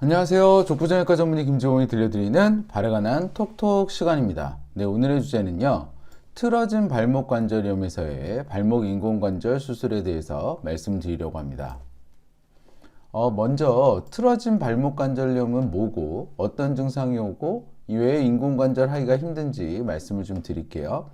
안녕하세요. 족부정형외과 전문의 김지홍이 들려드리는 발에 관한 톡톡 시간입니다. 네, 오늘의 주제는요. 틀어진 발목 관절염에서의 발목 인공관절 수술에 대해서 말씀드리려고 합니다. 먼저 틀어진 발목 관절염은 뭐고 어떤 증상이 오고 이외에 인공관절 하기가 힘든지 말씀을 좀 드릴게요.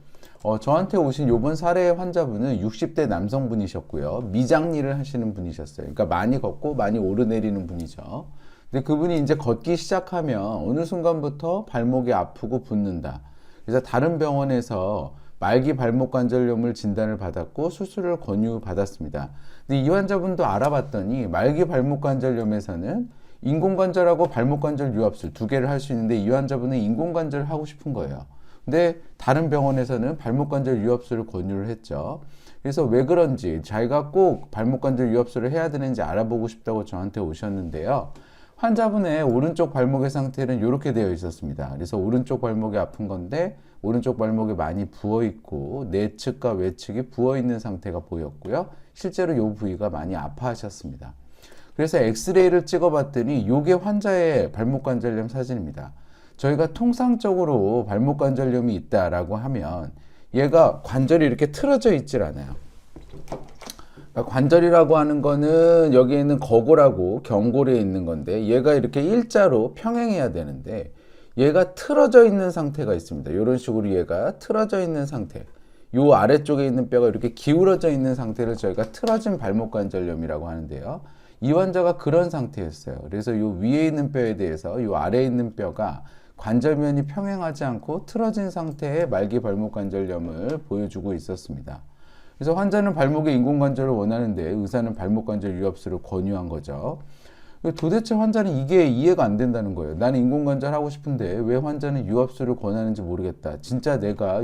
저한테 오신 이번 사례 환자분은 60대 남성분이셨고요. 미장일을 하시는 분이셨어요. 그러니까 많이 걷고 많이 오르내리는 분이죠. 근데 그분이 이제 걷기 시작하면 어느 순간부터 발목이 아프고 붓는다. 그래서 다른 병원에서 말기 발목 관절염을 진단을 받았고 수술을 권유받았습니다. 근데 이 환자분도 알아봤더니 말기 발목 관절염에서는 인공관절하고 발목 관절 유압술 두 개를 할 수 있는데 이 환자분은 인공관절을 하고 싶은 거예요. 근데 다른 병원에서는 발목 관절 유압술을 권유를 했죠. 그래서 왜 그런지 자기가 꼭 발목 관절 유압술을 해야 되는지 알아보고 싶다고 저한테 오셨는데요. 환자분의 오른쪽 발목의 상태는 이렇게 되어 있었습니다. 그래서 오른쪽 발목이 아픈 건데 오른쪽 발목이 많이 부어 있고 내측과 외측이 부어 있는 상태가 보였고요. 실제로 이 부위가 많이 아파하셨습니다. 그래서 엑스레이를 찍어봤더니 이게 환자의 발목 관절염 사진입니다. 저희가 통상적으로 발목 관절염이 있다라고 하면 얘가 관절이 이렇게 틀어져 있질 않아요. 관절이라고 하는 거는 여기에 있는 거골하고 경골에 있는 건데 얘가 이렇게 일자로 평행해야 되는데 얘가 틀어져 있는 상태가 있습니다. 이런 식으로 얘가 틀어져 있는 상태, 요 아래쪽에 있는 뼈가 이렇게 기울어져 있는 상태를 저희가 틀어진 발목 관절염이라고 하는데요. 이 환자가 그런 상태였어요. 그래서 요 위에 있는 뼈에 대해서 요 아래에 있는 뼈가 관절면이 평행하지 않고 틀어진 상태의 말기 발목 관절염을 보여주고 있었습니다. 그래서 환자는 발목에 인공관절을 원하는데 의사는 발목 관절 유압술을 권유한 거죠. 도대체 환자는 이게 이해가 안 된다는 거예요. 나는 인공관절 하고 싶은데 왜 환자는 유압술을 권하는지 모르겠다. 진짜 내가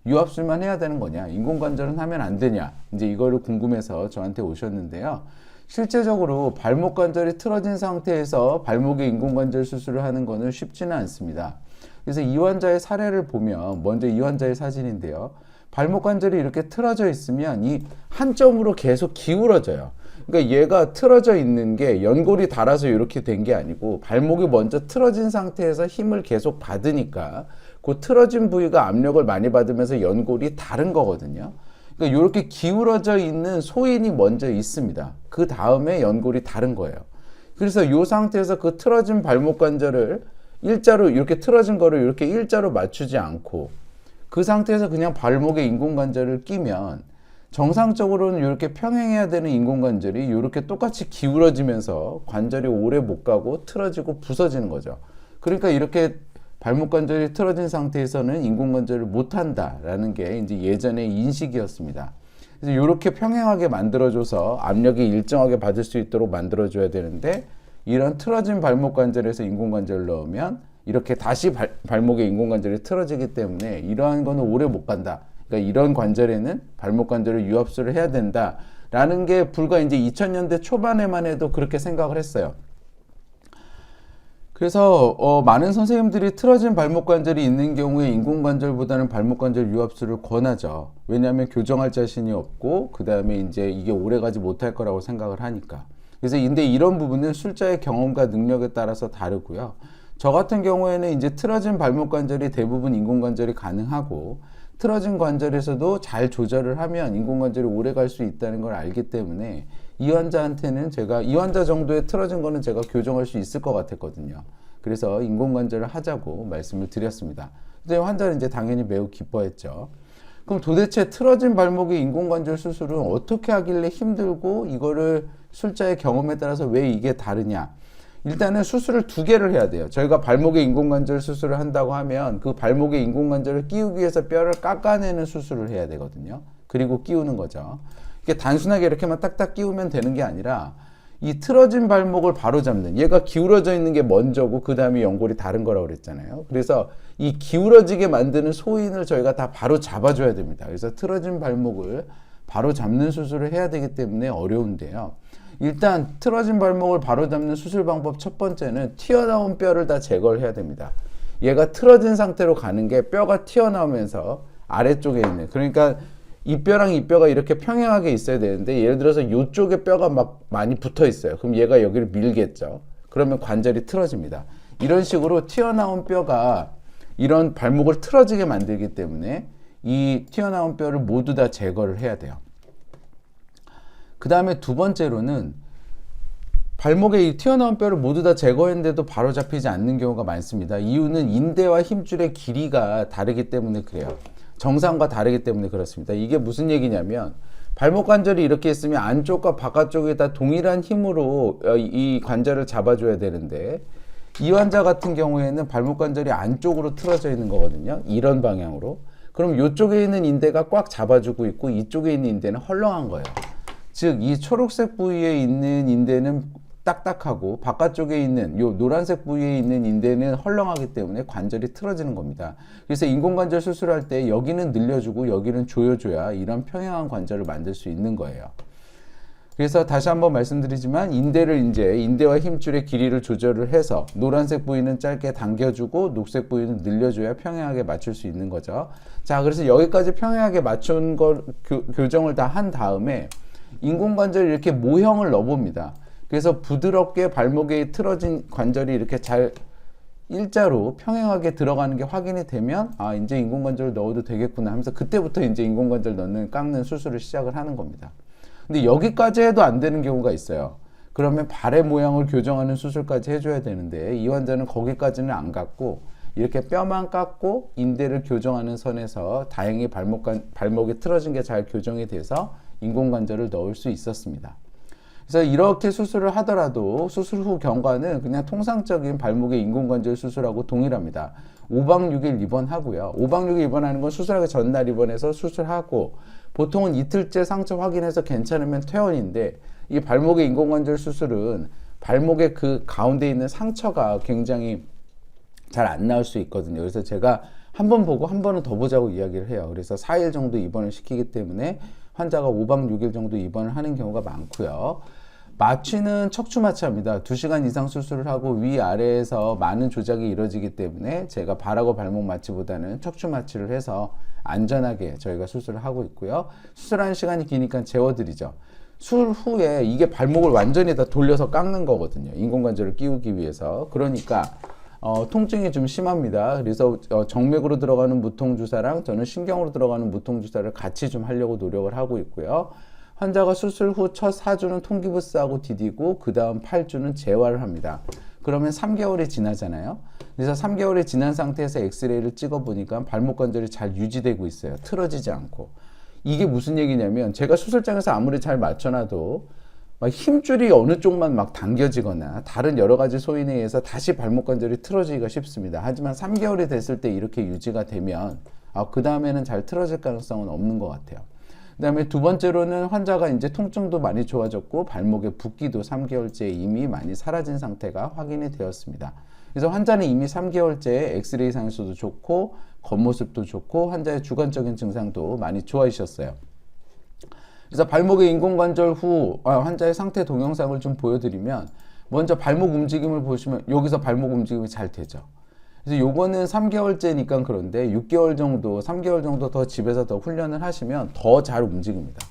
유압술만 해야 되는 거냐? 인공관절은 하면 안 되냐? 이제 이거를 궁금해서 저한테 오셨는데요. 실제적으로 발목 관절이 틀어진 상태에서 발목에 인공관절 수술을 하는 거는 쉽지는 않습니다. 그래서 이 환자의 사례를 보면 먼저 이 환자의 사진인데요. 발목 관절이 이렇게 틀어져 있으면 이 한점으로 계속 기울어져요. 그러니까 얘가 틀어져 있는 게 연골이 닳아서 이렇게 된 게 아니고 발목이 먼저 틀어진 상태에서 힘을 계속 받으니까 그 틀어진 부위가 압력을 많이 받으면서 연골이 닳은 거거든요. 그러니까 이렇게 기울어져 있는 소인이 먼저 있습니다. 그 다음에 연골이 닳은 거예요. 그래서 이 상태에서 그 틀어진 발목 관절을 일자로 이렇게 틀어진 거를 이렇게 일자로 맞추지 않고 그 상태에서 그냥 발목에 인공관절을 끼면 정상적으로는 이렇게 평행해야 되는 인공관절이 이렇게 똑같이 기울어지면서 관절이 오래 못 가고 틀어지고 부서지는 거죠. 그러니까 이렇게 발목 관절이 틀어진 상태에서는 인공관절을 못 한다라는 게 이제 예전의 인식이었습니다. 그래서 이렇게 평행하게 만들어줘서 압력이 일정하게 받을 수 있도록 만들어줘야 되는데 이런 틀어진 발목 관절에서 인공관절을 넣으면 이렇게 다시 발목에 인공관절이 틀어지기 때문에 이러한 거는 오래 못 간다. 그러니까 이런 관절에는 발목 관절을 유압술을 해야 된다라는 게 불과 이제 2000년대 초반에만 해도 그렇게 생각을 했어요. 그래서 많은 선생님들이 틀어진 발목 관절이 있는 경우에 인공관절보다는 발목 관절 유압술을 권하죠. 왜냐하면 교정할 자신이 없고 그 다음에 이제 이게 오래가지 못할 거라고 생각을 하니까. 그래서 근데 이런 부분은 술자의 경험과 능력에 따라서 다르고요. 저 같은 경우에는 이제 틀어진 발목 관절이 대부분 인공관절이 가능하고 틀어진 관절에서도 잘 조절을 하면 인공관절이 오래 갈 수 있다는 걸 알기 때문에 이 환자한테는 제가 이 환자 정도의 틀어진 거는 제가 교정할 수 있을 것 같았거든요. 그래서 인공관절을 하자고 말씀을 드렸습니다. 근데 환자는 이제 당연히 매우 기뻐했죠. 그럼 도대체 틀어진 발목의 인공관절 수술은 어떻게 하길래 힘들고 이거를 술자의 경험에 따라서 왜 이게 다르냐? 일단은 수술을 두 개를 해야 돼요. 저희가 발목에 인공관절 수술을 한다고 하면 그 발목에 인공관절을 끼우기 위해서 뼈를 깎아내는 수술을 해야 되거든요. 그리고 끼우는 거죠. 이게 단순하게 이렇게만 딱딱 끼우면 되는 게 아니라 이 틀어진 발목을 바로 잡는, 얘가 기울어져 있는 게 먼저고 그 다음에 연골이 다른 거라고 그랬잖아요. 그래서 이 기울어지게 만드는 소인을 저희가 다 바로 잡아줘야 됩니다. 그래서 틀어진 발목을 바로 잡는 수술을 해야 되기 때문에 어려운데요. 일단 틀어진 발목을 바로잡는 수술 방법 첫 번째는 튀어나온 뼈를 다 제거를 해야 됩니다. 얘가 틀어진 상태로 가는 게 뼈가 튀어나오면서 아래쪽에 있는, 그러니까 이 뼈랑 이 뼈가 이렇게 평행하게 있어야 되는데 예를 들어서 이쪽에 뼈가 막 많이 붙어 있어요. 그럼 얘가 여기를 밀겠죠. 그러면 관절이 틀어집니다. 이런 식으로 튀어나온 뼈가 이런 발목을 틀어지게 만들기 때문에 이 튀어나온 뼈를 모두 다 제거를 해야 돼요. 그 다음에 두 번째로는 발목에 이 튀어나온 뼈를 모두 다 제거했는데도 바로 잡히지 않는 경우가 많습니다. 이유는 인대와 힘줄의 길이가 다르기 때문에 그래요. 정상과 다르기 때문에 그렇습니다. 이게 무슨 얘기냐면 발목 관절이 이렇게 있으면 안쪽과 바깥쪽에 다 동일한 힘으로 이 관절을 잡아줘야 되는데 이 환자 같은 경우에는 발목 관절이 안쪽으로 틀어져 있는 거거든요. 이런 방향으로. 그럼 이쪽에 있는 인대가 꽉 잡아주고 있고 이쪽에 있는 인대는 헐렁한 거예요. 즉 이 초록색 부위에 있는 인대는 딱딱하고 바깥쪽에 있는 요 노란색 부위에 있는 인대는 헐렁하기 때문에 관절이 틀어지는 겁니다. 그래서 인공관절 수술할 때 여기는 늘려주고 여기는 조여줘야 이런 평행한 관절을 만들 수 있는 거예요. 그래서 다시 한번 말씀드리지만 인대를 이제 인대와 힘줄의 길이를 조절을 해서 노란색 부위는 짧게 당겨주고 녹색 부위는 늘려줘야 평행하게 맞출 수 있는 거죠. 자, 그래서 여기까지 평행하게 맞춘 걸 교정을 다 한 다음에 인공관절을 이렇게 모형을 넣어봅니다. 그래서 부드럽게 발목에 틀어진 관절이 이렇게 잘 일자로 평행하게 들어가는 게 확인이 되면 아, 이제 인공관절을 넣어도 되겠구나 하면서 그때부터 이제 인공관절 넣는 깎는 수술을 시작을 하는 겁니다. 근데 여기까지 해도 안 되는 경우가 있어요. 그러면 발의 모양을 교정하는 수술까지 해줘야 되는데 이 환자는 거기까지는 안 갔고 이렇게 뼈만 깎고 인대를 교정하는 선에서 다행히 발목이 틀어진 게 잘 교정이 돼서 인공관절을 넣을 수 있었습니다. 그래서 이렇게 수술을 하더라도 수술 후 경과는 그냥 통상적인 발목의 인공관절 수술하고 동일합니다. 5박 6일 입원하고요. 5박 6일 입원하는 건 수술하기 전날 입원해서 수술하고 보통은 이틀째 상처 확인해서 괜찮으면 퇴원인데 이 발목의 인공관절 수술은 발목의 그 가운데 있는 상처가 굉장히 잘 안 나올 수 있거든요. 그래서 제가 한 번 보고 한 번은 더 보자고 이야기를 해요. 그래서 4일 정도 입원을 시키기 때문에 환자가 5박 6일 정도 입원을 하는 경우가 많고요. 마취는 척추 마취합니다. 2시간 이상 수술을 하고 위아래에서 많은 조작이 이루어지기 때문에 제가 발하고 발목 마취보다는 척추 마취를 해서 안전하게 저희가 수술을 하고 있고요. 수술하는 시간이 기니까 재워드리죠. 수술 후에 이게 발목을 완전히 다 돌려서 깎는 거거든요. 인공관절을 끼우기 위해서. 그러니까 통증이 좀 심합니다. 그래서 정맥으로 들어가는 무통주사랑 저는 신경으로 들어가는 무통주사를 같이 좀 하려고 노력을 하고 있고요. 환자가 수술 후 첫 4주는 통기부스하고 디디고 그 다음 8주는 재활을 합니다. 그러면 3개월이 지나잖아요. 그래서 3개월이 지난 상태에서 엑스레이를 찍어보니까 발목 관절이 잘 유지되고 있어요. 틀어지지 않고. 이게 무슨 얘기냐면 제가 수술장에서 아무리 잘 맞춰놔도 막 힘줄이 어느 쪽만 막 당겨지거나 다른 여러 가지 소인에 의해서 다시 발목 관절이 틀어지기가 쉽습니다. 하지만 3개월이 됐을 때 이렇게 유지가 되면 그 다음에는 잘 틀어질 가능성은 없는 것 같아요. 그 다음에 두 번째로는 환자가 이제 통증도 많이 좋아졌고 발목의 붓기도 3개월째 이미 많이 사라진 상태가 확인이 되었습니다. 그래서 환자는 이미 3개월째 엑스레이 상에서도 좋고 겉모습도 좋고 환자의 주관적인 증상도 많이 좋아지셨어요. 그래서 발목의 인공관절 후 환자의 상태 동영상을 좀 보여드리면 먼저 발목 움직임을 보시면 여기서 발목 움직임이 잘 되죠. 그래서 요거는 3개월째니까 그런데 6개월 정도, 3개월 정도 더 집에서 더 훈련을 하시면 더 잘 움직입니다.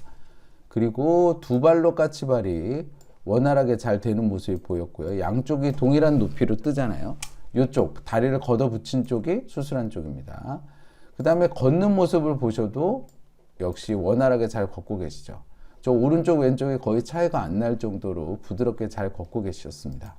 그리고 두 발로 까치발이 원활하게 잘 되는 모습이 보였고요. 양쪽이 동일한 높이로 뜨잖아요. 이쪽 다리를 걷어 붙인 쪽이 수술한 쪽입니다. 그 다음에 걷는 모습을 보셔도 역시 원활하게 잘 걷고 계시죠. 저 오른쪽 왼쪽이 거의 차이가 안 날 정도로 부드럽게 잘 걷고 계셨습니다.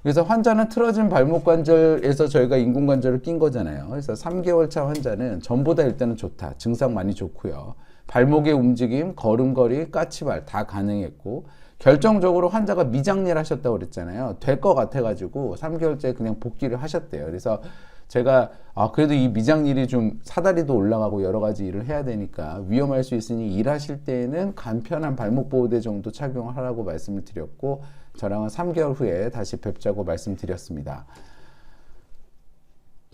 그래서 환자는 틀어진 발목 관절에서 저희가 인공관절을 낀 거잖아요. 그래서 3개월 차 환자는 전보다 일단은 좋다. 증상 많이 좋고요. 발목의 움직임, 걸음걸이, 까치발 다 가능했고 결정적으로 환자가 미장일 하셨다고 그랬잖아요. 될 것 같아가지고 3개월째 그냥 복귀를 하셨대요. 그래서 제가 그래도 이 미장일이 좀 사다리도 올라가고 여러 가지 일을 해야 되니까 위험할 수 있으니 일하실 때에는 간편한 발목 보호대 정도 착용을 하라고 말씀을 드렸고 저랑은 3개월 후에 다시 뵙자고 말씀드렸습니다.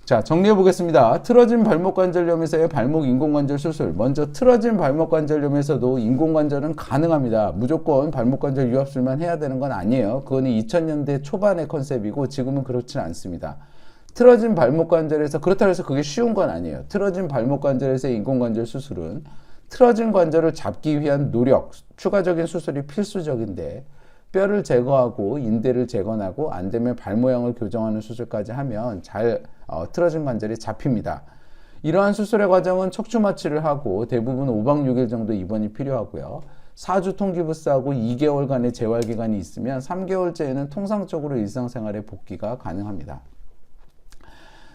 자, 정리해 보겠습니다. 틀어진 발목관절염에서의 발목 인공관절 수술. 먼저 틀어진 발목관절염에서도 인공관절은 가능합니다. 무조건 발목관절 유압술만 해야 되는 건 아니에요. 그거는 2000년대 초반의 컨셉이고 지금은 그렇지는 않습니다. 틀어진 발목관절에서 그렇다고 해서 그게 쉬운 건 아니에요. 틀어진 발목관절에서의 인공관절 수술은 틀어진 관절을 잡기 위한 노력, 추가적인 수술이 필수적인데 뼈를 제거하고 인대를 재건하고 안 되면 발 모양을 교정하는 수술까지 하면 잘 틀어진 관절이 잡힙니다. 이러한 수술의 과정은 척추 마취를 하고 대부분 5박 6일 정도 입원이 필요하고요. 4주 통기부스하고 2개월간의 재활 기간이 있으면 3개월째에는 통상적으로 일상생활에 복귀가 가능합니다.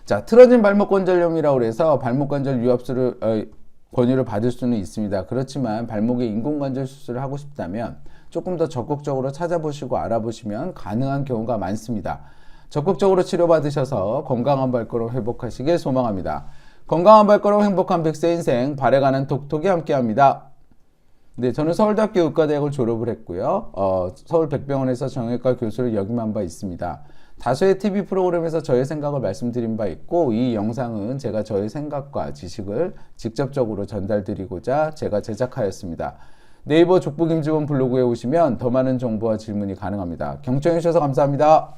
자, 틀어진 발목 관절염이라고 해서 발목 관절 유압수를 권유를 받을 수는 있습니다. 그렇지만 발목에 인공관절 수술을 하고 싶다면 조금 더 적극적으로 찾아보시고 알아보시면 가능한 경우가 많습니다. 적극적으로 치료받으셔서 건강한 발걸음 회복하시길 소망합니다. 건강한 발걸음 행복한 100세 인생 발에 관한 톡톡이 함께합니다. 네, 저는 서울대학교 의과대학을 졸업을 했고요. 서울백병원에서 정형외과 교수를 역임한 바 있습니다. 다수의 TV 프로그램에서 저의 생각을 말씀드린 바 있고 이 영상은 제가 저의 생각과 지식을 직접적으로 전달드리고자 제가 제작하였습니다. 네이버 족보김지원 블로그에 오시면 더 많은 정보와 질문이 가능합니다. 경청해 주셔서 감사합니다.